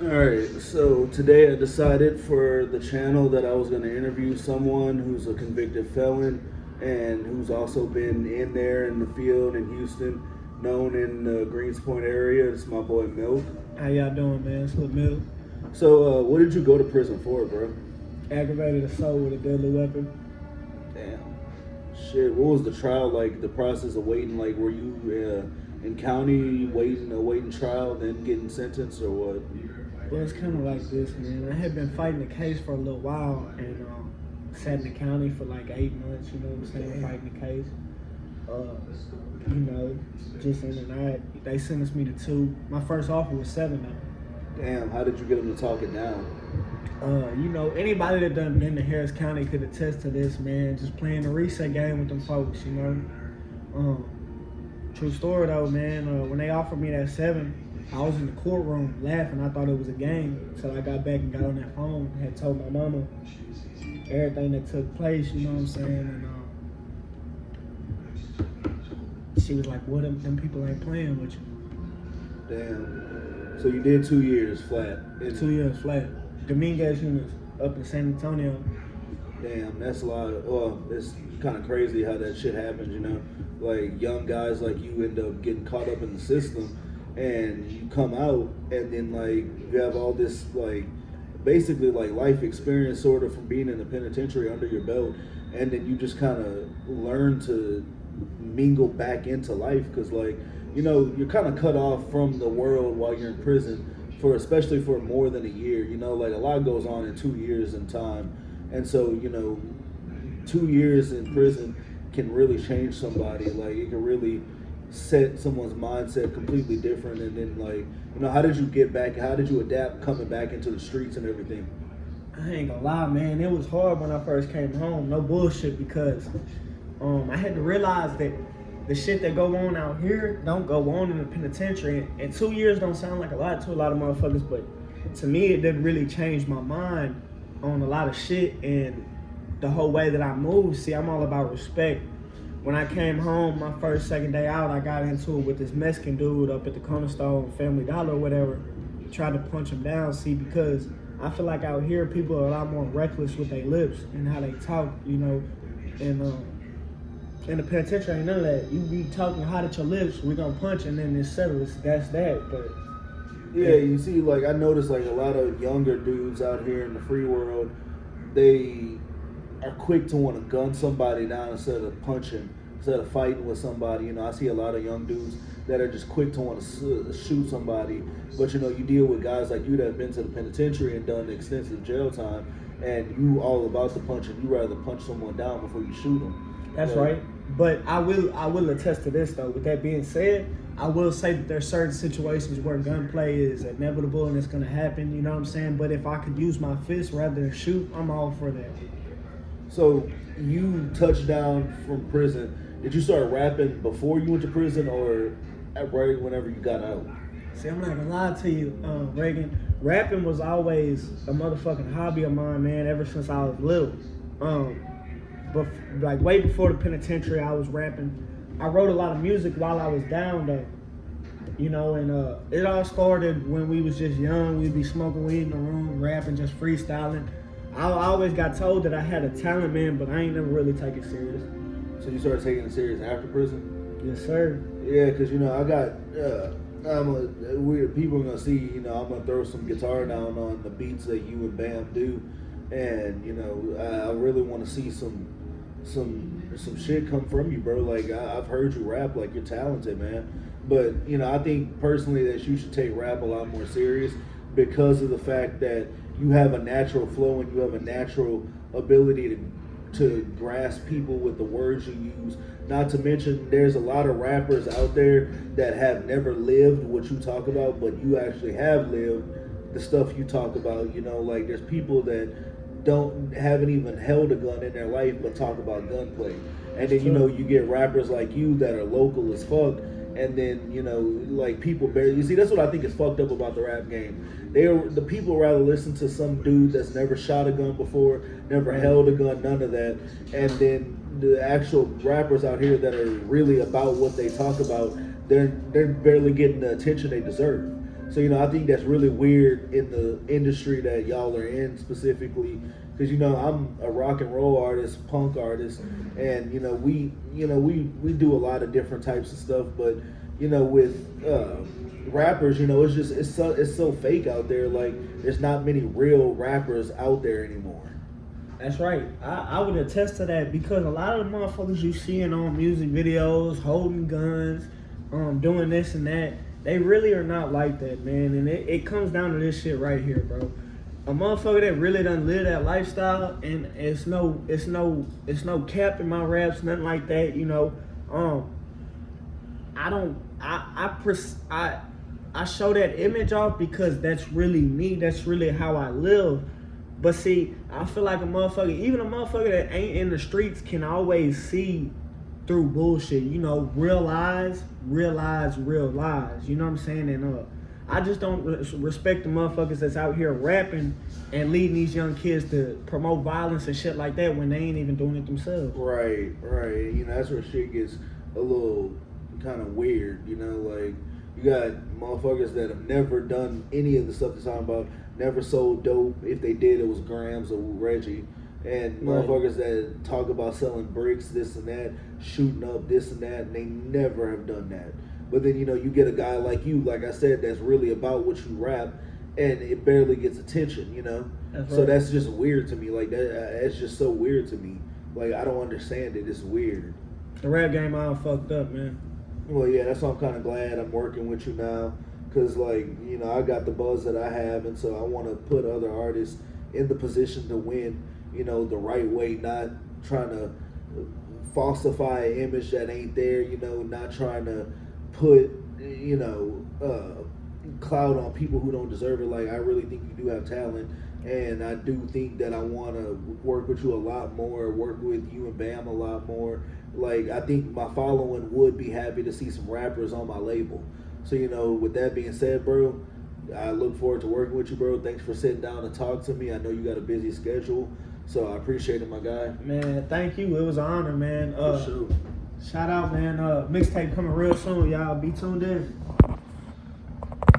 Alright, so today I decided for the channel that I was going to interview someone who's a convicted felon and who's also been in there in the field in Houston, known in the Greens Point area. It's my boy Milk. How y'all doing, man? It's Lil Milk. So, what did you go to prison for, bro? Aggravated assault with a deadly weapon. Damn. Shit, what was the trial like, the process of waiting? Like, were you in county awaiting trial, then getting sentenced, or what? Well, it's kind of like this, man. I had been fighting the case for a little while and sat in the county for like 8 months, you know what I'm saying, fighting the case. Just in and out. They sentenced me to 2. My first offer was 7 though. Damn, how did you get them to talk it down? Anybody that done been to Harris County could attest to this, man. Just playing the reset game with them folks, you know. True story though, man. When they offered me that 7, I was in the courtroom laughing. I thought it was a game until I got back and got on that phone. Had told my mama everything that took place, you know what I'm saying? And she was like, "What? Them people ain't playing with you." Damn. So you did 2 years flat. 2 years flat. Dominguez units up in San Antonio. Damn, that's a lot. Well, it's kind of crazy how that shit happens, you know? Like, young guys like you end up getting caught up in the system, and you come out, and then, like, you have all this, like, basically, like, life experience sort of from being in the penitentiary under your belt, and then you just kind of learn to mingle back into life, because, like, you know, you're kind of cut off from the world while you're in prison, especially for more than a year, you know? Like, a lot goes on in 2 years in time. And so, you know, 2 years in prison can really change somebody. Like, it can really set someone's mindset completely different. And then, like, you know, how did you get back? How did you adapt coming back into the streets and everything? I ain't gonna lie, man. It was hard when I first came home. No bullshit, because I had to realize that the shit that go on out here don't go on in the penitentiary. And 2 years don't sound like a lot to a lot of motherfuckers, but to me, it didn't really change my mind on a lot of shit and the whole way that I move. See, I'm all about respect. When I came home, my second day out, I got into it with this Mexican dude up at the corner store, Family Dollar or whatever. Tried to punch him down, see, because I feel like out here, people are a lot more reckless with their lips and how they talk, you know. And in the penitentiary, ain't none of that. You be talking hot at your lips, we gonna punch, and then it's settled. That's that, but... Yeah, you see, like, I noticed, like, a lot of younger dudes out here in the free world, they are quick to want to gun somebody down instead of punching, instead of fighting with somebody. You know, I see a lot of young dudes that are just quick to want to shoot somebody. But, you know, you deal with guys like you that have been to the penitentiary and done extensive jail time, and you all about the punching. You rather punch someone down before you shoot them. That's right. But I will attest to this, though. With that being said, I will say that there's certain situations where gunplay is inevitable and it's going to happen, you know what I'm saying? But if I could use my fist rather than shoot, I'm all for that. So you touched down from prison. Did you start rapping before you went to prison or right whenever you got out? See, I'm not going to lie to you, Reagan. Rapping was always a motherfucking hobby of mine, man, ever since I was little. But like way before the penitentiary, I was rapping. I wrote a lot of music while I was down though, you know, and it all started when we was just young. We'd be smoking weed in the room, rapping, just freestyling. I always got told that I had a talent, man, but I ain't never really take it serious. So you started taking it serious after prison? Yes, sir. Yeah, because, you know, I got, weird people are going to see, you know, I'm going to throw some guitar down on the beats that you and Bam do. And, you know, I really want to see some shit come from you, bro. Like, I've heard you rap, like, you're talented, man. But, you know, I think personally that you should take rap a lot more serious because of the fact that you have a natural flow and you have a natural ability to grasp people with the words you use. Not to mention, there's a lot of rappers out there that have never lived what you talk about, but you actually have lived the stuff you talk about. You know, like, there's people that haven't even held a gun in their life but talk about gunplay. And then, you know, you get rappers like you that are local as fuck, and then, you know, like, people barely, you see, that's what I think is fucked up about the rap game. The people rather listen to some dude that's never shot a gun before, never held a gun, none of that, and then the actual rappers out here that are really about what they talk about, they're barely getting the attention they deserve. So, you know, I think that's really weird in the industry that y'all are in specifically. Because, you know, I'm a rock and roll artist, punk artist, and, we do a lot of different types of stuff. But, with rappers, it's so fake out there. Like, there's not many real rappers out there anymore. That's right. I would attest to that because a lot of the motherfuckers you seeing on music videos, holding guns, doing this and that, they really are not like that, man. And it comes down to this shit right here, bro. A motherfucker that really done live that lifestyle, and it's no cap in my raps, nothing like that, I show that image off because that's really me. That's really how I live. But see, I feel like even a motherfucker that ain't in the streets can always see through bullshit. Real lies, real lies. You know what I'm saying? And I just don't respect the motherfuckers that's out here rapping and leading these young kids to promote violence and shit like that when they ain't even doing it themselves. Right. That's where shit gets a little kind of weird. Like you got motherfuckers that have never done any of the stuff they're talking about, never sold dope. If they did, it was Grams or Reggie. And motherfuckers that talk about selling bricks, this and that, shooting up this and that, and they never have done that. But then, you get a guy like you, like I said, that's really about what you rap, and it barely gets attention, That's right. So that's just weird to me. Like, that's just so weird to me. Like, I don't understand it. It's weird. The rap game all fucked up, man. Well, yeah, that's why I'm kind of glad I'm working with you now. Because, like, I got the buzz that I have, and so I want to put other artists in the position to win, the right way, not trying to falsify an image that ain't there, not trying to put, cloud on people who don't deserve it. Like, I really think you do have talent, and I do think that I want to work with you a lot more, work with you and Bam a lot more. Like, I think my following would be happy to see some rappers on my label. So, with that being said, bro, I look forward to working with you, bro. Thanks for sitting down and talk to me. I know you got a busy schedule, so I appreciate it, my guy. Man, thank you. It was an honor, man. For sure. Shout out, man. Mixtape coming real soon, y'all. Be tuned in.